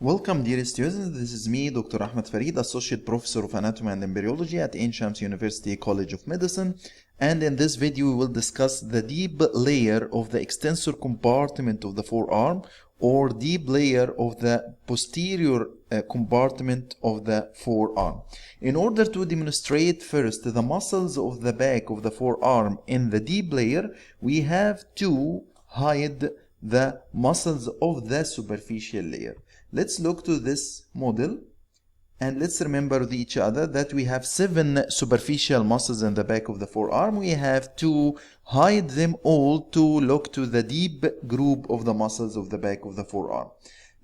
Welcome, dear students. This is me, Dr. Ahmed Farid, Associate Professor of Anatomy and Embryology at Ain Shams University College of Medicine. And in this video, we will discuss the deep layer of the extensor compartment of the forearm, or deep layer of the posterior compartment of the forearm. In order to demonstrate first the muscles of the back of the forearm in the deep layer, we have to hide the muscles of the superficial layer. Let's look to this model and let's remember with each other that we have 7 superficial muscles in the back of the forearm. We have to hide them all to look to the deep group of the muscles of the back of the forearm.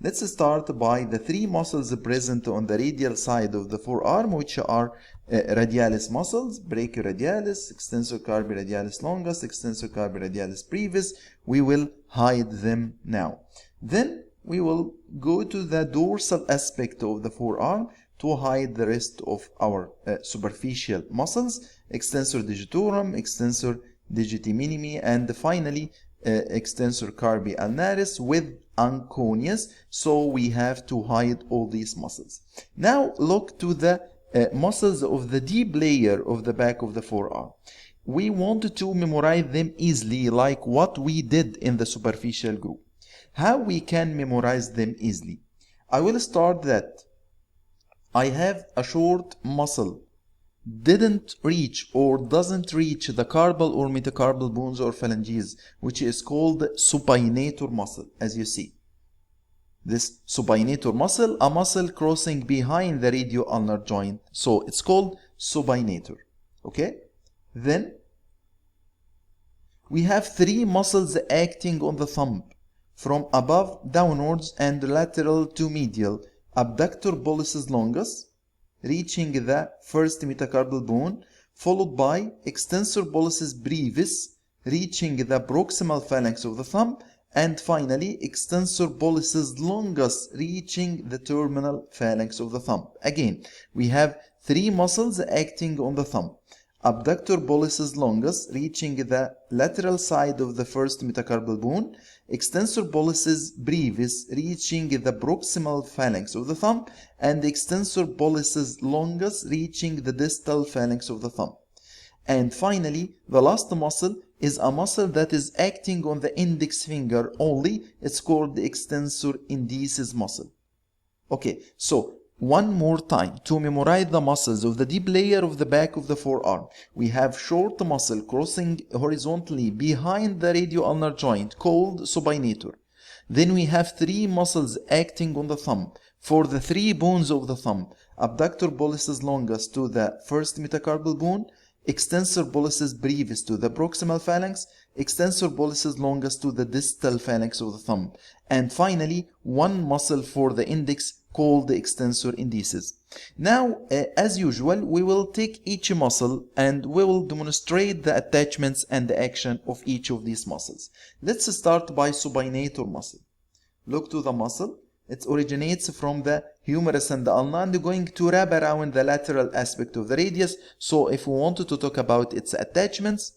Let's start by the 3 muscles present on the radial side of the forearm, which are radialis muscles, brachioradialis, extensor carpi radialis longus, extensor carpi radialis brevis. We will hide them now. Then we will go to the dorsal aspect of the forearm to hide the rest of our superficial muscles, extensor digitorum, extensor digiti minimi, and finally extensor carpi ulnaris with anconius. So we have to hide all these muscles. Now look to the muscles of the deep layer of the back of the forearm. We want to memorize them easily, like what we did in the superficial group. How we can memorize them easily? I will start that I have a short muscle didn't reach or doesn't reach the carpal or metacarpal bones or phalanges, which is called supinator muscle. As you see, this supinator muscle, a muscle crossing behind the radio-ulnar joint, so it's called supinator. Okay, then we have 3 muscles acting on the thumb from above downwards and lateral to medial: abductor pollicis longus, reaching the first metacarpal bone, followed by extensor pollicis brevis, reaching the proximal phalanx of the thumb, and finally extensor pollicis longus, reaching the terminal phalanx of the thumb. Again, we have 3 muscles acting on the thumb: abductor pollicis longus, reaching the lateral side of the first metacarpal bone, extensor pollicis brevis, reaching the proximal phalanx of the thumb, and extensor pollicis longus, reaching the distal phalanx of the thumb. And finally, the last muscle is a muscle that is acting on the index finger only. It's called the extensor indices muscle. Okay, so one more time to memorize the muscles of the deep layer of the back of the forearm. We have short muscle crossing horizontally behind the radio-ulnar joint called supinator. Then we have 3 muscles acting on the thumb for the 3 bones of the thumb: abductor pollicis longus to the first metacarpal bone, extensor pollicis brevis to the proximal phalanx, extensor pollicis longus to the distal phalanx of the thumb, and finally 1 muscle for the index called the extensor indices. Now, as usual, we will take each muscle and we will demonstrate the attachments and the action of each of these muscles. Let's start by supinator muscle. Look to the muscle. It originates from the humerus and the ulna and going to wrap around the lateral aspect of the radius. So if we wanted to talk about its attachments,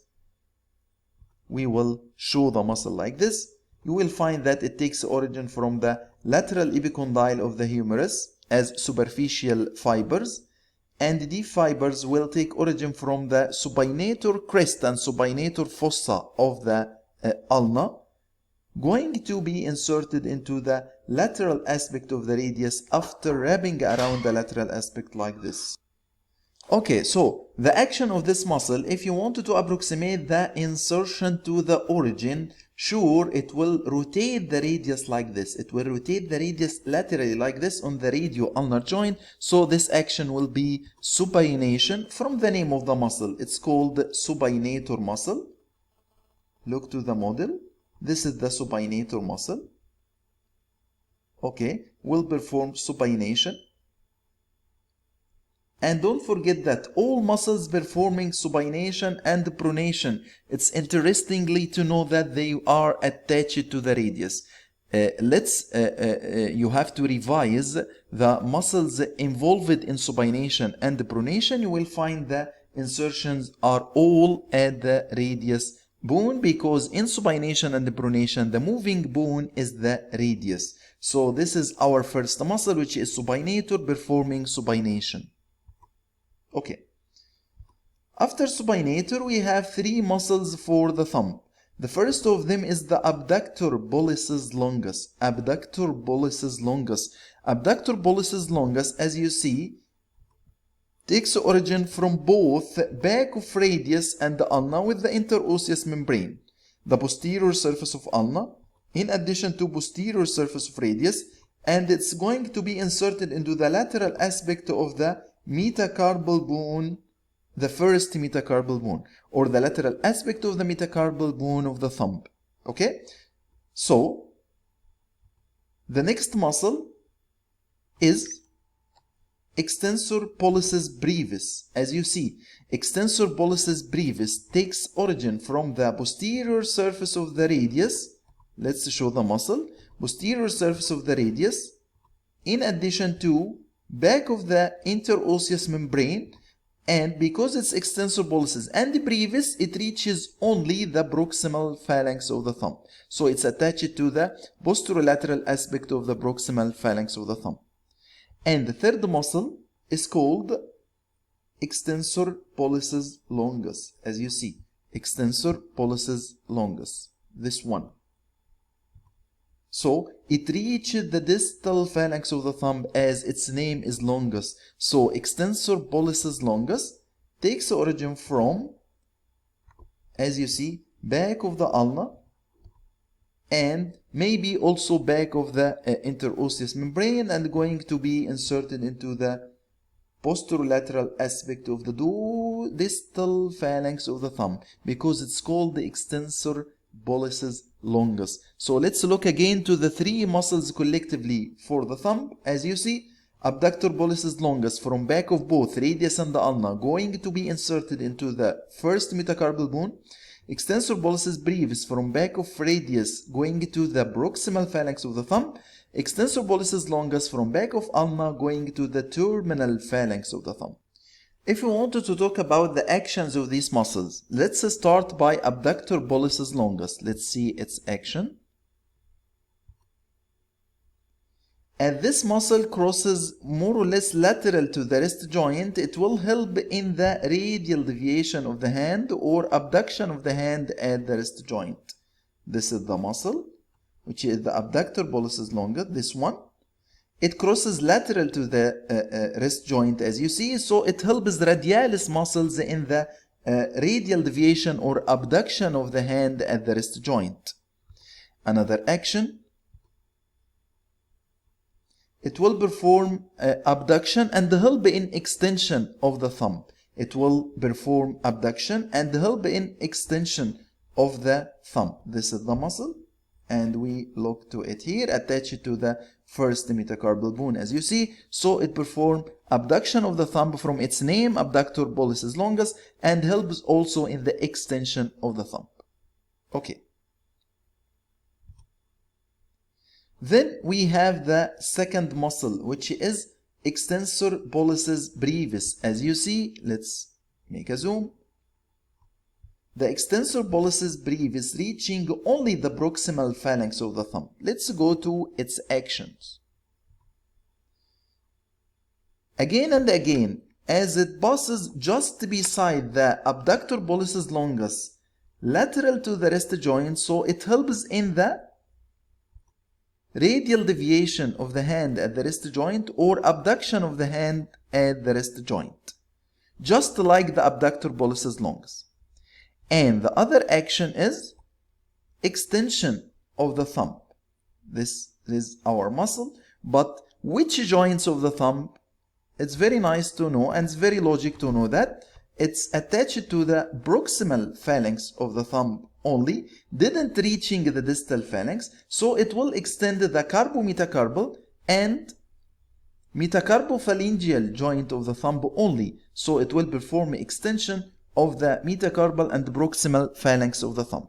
we will show the muscle like this. You will find that it takes origin from the lateral epicondyle of the humerus as superficial fibers, and these fibers will take origin from the supinator crest and supinator fossa of the ulna, going to be inserted into the lateral aspect of the radius after wrapping around the lateral aspect like this. Okay, so the action of this muscle, if you wanted to approximate the insertion to the origin, sure, it will rotate the radius like this. It will rotate the radius laterally like this on the radio-ulnar joint. So this action will be supination from the name of the muscle. It's called supinator muscle. Look to the model. This is the supinator muscle. Okay, will perform supination. And don't forget that all muscles performing supination and pronation, it's interestingly to know that they are attached to the radius. You have to revise the muscles involved in supination and pronation. You will find the insertions are all at the radius bone, because in supination and pronation the moving bone is the radius. So this is our first muscle, which is supinator, performing supination. Okay. After supinator, we have three muscles for the thumb. The first of them is the abductor pollicis longus. Abductor pollicis longus. Abductor pollicis longus, as you see, takes origin from both back of radius and the ulna with the interosseous membrane, the posterior surface of ulna, in addition to posterior surface of radius, and it's going to be inserted into the lateral aspect of the metacarpal bone, the first metacarpal bone, or the lateral aspect of the metacarpal bone of the thumb. Okay? So, the next muscle is Extensor pollicis brevis. As you see, Extensor pollicis brevis takes origin from the posterior surface of the radius. Let's show the muscle. Posterior surface of the radius, in addition to back of the interosseous membrane, and because it's extensor pollicis and brevis, it reaches only the proximal phalanx of the thumb. So it's attached to the posterolateral aspect of the proximal phalanx of the thumb. And the third muscle is called Extensor pollicis longus. As you see, Extensor pollicis longus, this one. So it reaches the distal phalanx of the thumb, as its name is longus. So Extensor pollicis longus takes origin from, as you see, back of the ulna, and maybe also back of the interosseous membrane, and going to be inserted into the posterolateral aspect of the distal phalanx of the thumb, because it's called the Extensor pollicis longus. So let's look again to the three muscles collectively for the thumb. As you see, abductor pollicis longus from back of both radius and the ulna, going to be inserted into the first metacarpal bone. Extensor pollicis brevis from back of radius, going to the proximal phalanx of the thumb. Extensor pollicis longus from back of ulna, going to the terminal phalanx of the thumb. If we wanted to talk about the actions of these muscles, let's start by abductor pollicis longus. Let's see its action. As this muscle crosses more or less lateral to the wrist joint, it will help in the radial deviation of the hand or abduction of the hand at the wrist joint. This is the muscle, which is the abductor pollicis longus, this one. It crosses lateral to the wrist joint, as you see, so it helps the radialis muscles in the radial deviation or abduction of the hand at the wrist joint. Another action, it will perform abduction and help in extension of the thumb. It will perform abduction and help in extension of the thumb. This is the muscle, and we look to it here, attached to the first metacarpal bone, as you see. So it performs abduction of the thumb from its name, abductor pollicis longus, and helps also in the extension of the thumb. Okay. Then we have the second muscle, which is extensor pollicis brevis. As you see, let's make a zoom. The extensor pollicis brevis reaching only the proximal phalanx of the thumb. Let's go to its actions. Again and again, as it passes just beside the abductor pollicis longus, lateral to the wrist joint, so it helps in the radial deviation of the hand at the wrist joint or abduction of the hand at the wrist joint, just like the abductor pollicis longus. And the other action is extension of the thumb. This is our muscle, but which joints of the thumb? It's very nice to know, and it's very logic to know that it's attached to the proximal phalanx of the thumb only, didn't reaching the distal phalanx, so it will extend the carpometacarpal and metacarpophalangeal joint of the thumb only, so it will perform extension of the metacarpal and proximal phalanx of the thumb.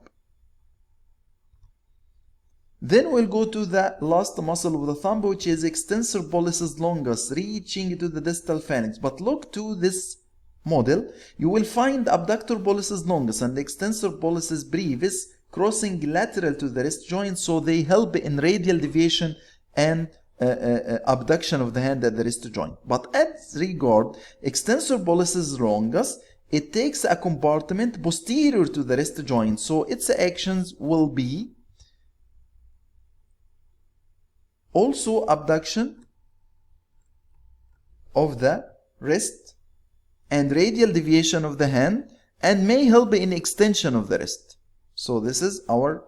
Then we'll go to the last muscle of the thumb, which is extensor pollicis longus, reaching to the distal phalanx. But look to this model, you will find abductor pollicis longus and extensor pollicis brevis crossing lateral to the wrist joint, so they help in radial deviation and abduction of the hand at the wrist joint. But as regard extensor pollicis longus, it takes a compartment posterior to the wrist joint, so its actions will be also abduction of the wrist and radial deviation of the hand, and may help in extension of the wrist. So this is our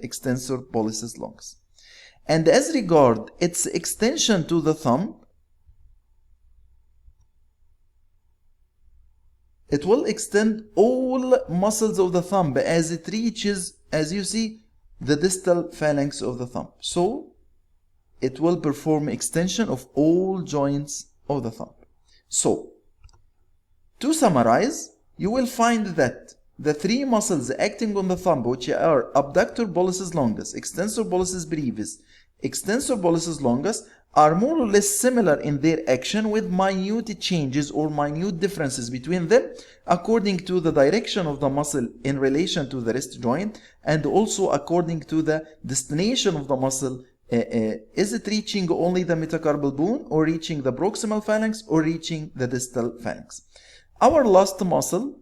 extensor pollicis longus. And as regard its extension to the thumb, it will extend all muscles of the thumb as it reaches, as you see, the distal phalanx of the thumb. So it will perform extension of all joints of the thumb. So to summarize, you will find that the three muscles acting on the thumb, which are abductor pollicis longus, extensor pollicis brevis, extensor pollicis longus, are more or less similar in their action, with minute changes or minute differences between them according to the direction of the muscle in relation to the wrist joint, and also according to the destination of the muscle. Is it reaching only the metacarpal bone, or reaching the proximal phalanx, or reaching the distal phalanx? Our last muscle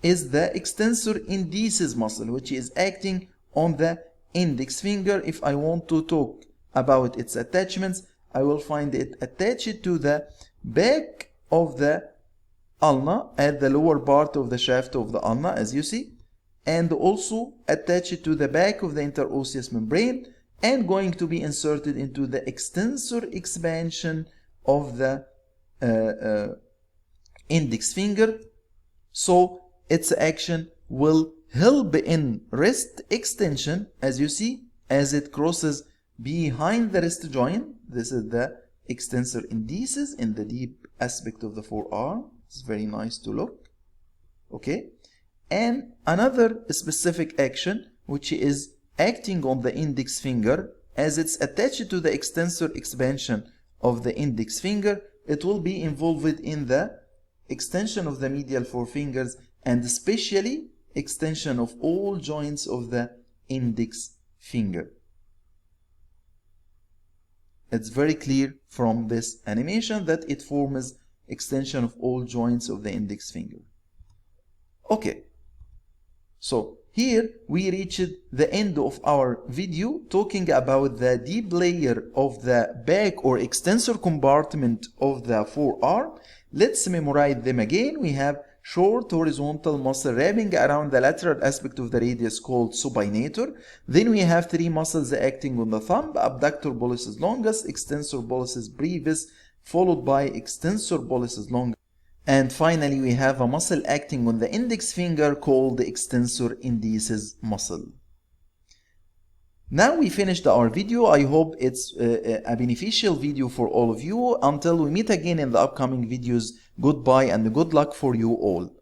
is the extensor indices muscle, which is acting on the index finger. If I want to talk about its attachments, I will find it attached to the back of the ulna at the lower part of the shaft of the ulna, as you see, and also attached to the back of the interosseous membrane, and going to be inserted into the extensor expansion of the index finger. So its action will help in wrist extension, as you see, as it crosses behind the wrist joint. This is the extensor indices in the deep aspect of the forearm. It's very nice to look. Okay. And another specific action, which is acting on the index finger, as it's attached to the extensor expansion of the index finger, it will be involved in the extension of the medial forefingers, and especially extension of all joints of the index finger. It's very clear from this animation that it forms extension of all joints of the index finger. Okay, so here we reached the end of our video talking about the deep layer of the back or extensor compartment of the forearm. Let's memorize them again. We have short horizontal muscle wrapping around the lateral aspect of the radius called supinator. Then we have three muscles acting on the thumb: abductor pollicis longus, extensor pollicis brevis, followed by extensor pollicis longus. And finally, we have a muscle acting on the index finger called the extensor indices muscle. Now we finished our video. I hope it's a beneficial video for all of you. Until we meet again in the upcoming videos, goodbye and good luck for you all.